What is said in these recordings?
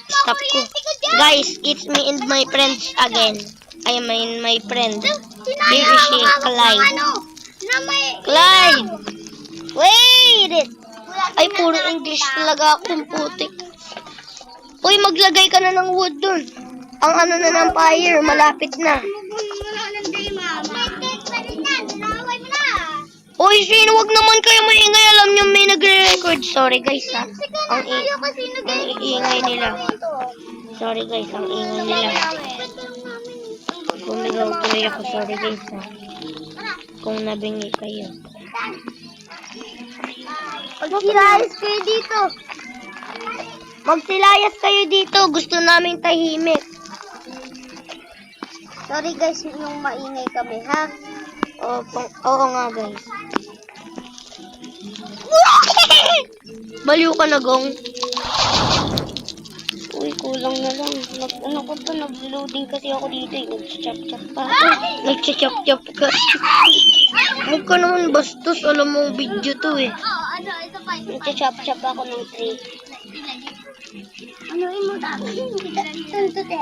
Stop ko. Guys, it's me and my friends again. I mean, my friend. Here is she, Clyde. Clyde! Wait! Ay, puro English talaga akong putik. Uy, maglagay ka na ng wood dun. Ang ano na ng fire, malapit na. Uy, sino? Wag naman kayo maingay. Alam nyo may nagre-record. Sorry guys ha. Ang iingay nila. Sorry guys, ang ingay nila. Bumigaw tuloy ako. Sorry guys ha. Kung nabingi kayo. Magsilayas kayo dito. Magsilayas kayo dito. Gusto namin tahimik. Sorry guys, yung maingay kami, ha? Oo nga guys. Baliw ka na, Gong. Uy, kulang na lang. Nag-loading kasi ako dito eh. Nag-chop-chop pa ako. Nag-chop-chop ka. Huwag ka naman bastos. Alam mo, video to eh. Nag-chop-chop ako ng tree. Ano mo dami? 10 to 10.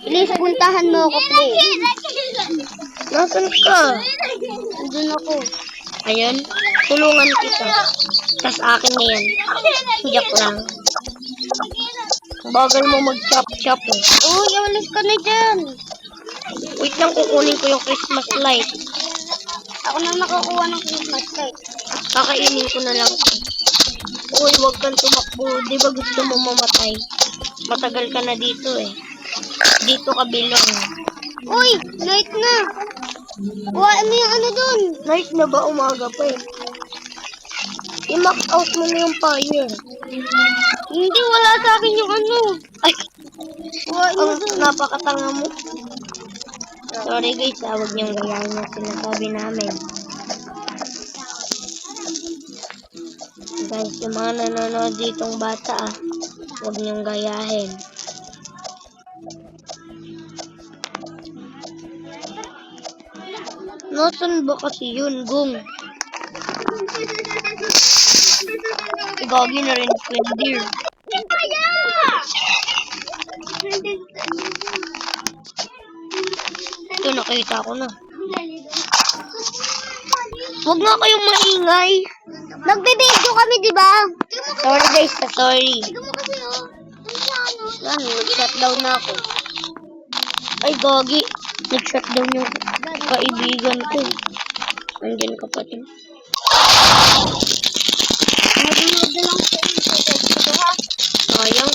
Please, puntahan mo ako, please. Nasaan ka? Nandun ako. Ayan. Tulungan kita. Tas akin na yan. Joke lang. Bagal mo mag-chop-chop eh. Uy, alis ka na dyan. Wait lang, kukunin ko yung Christmas light. Ako na nakakuha ng Christmas light. Kakainin ko na lang. Uy, wag kang tumakbo. Di ba gusto mo mamatay? Matagal ka na dito eh. Dito ka bilong. Uy, night na. Kuhaan mo yung ano dun. Night na ba? Umaga pa eh. I-max out mo na yung fire. Hindi, wala sa akin yung ano. Ay, Kuhaan mo ang dun. napakatanga mo. Sorry guys, huwag niyong gayahin yung sinasabi namin. Guys, yung mga nanonood ditong bata huwag niyong gayahin. Nasaan ba kasi yun, Gong? Gagi na rin ko yun, dear. Ito, nakita ko na. Huwag nga kayong maingay. Nagbibideo kami, di ba? Sorry guys, sorry. Tignan mo kasi, oh. Yan, nag-shutdown na ako. Ay, gagi. Nag-shutdown yung kaibigan ko. Nandiyan ka pa din. Nag-load na lang sa internet. Sayang.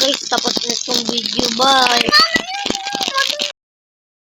Guys, tapos na itong video. Bye.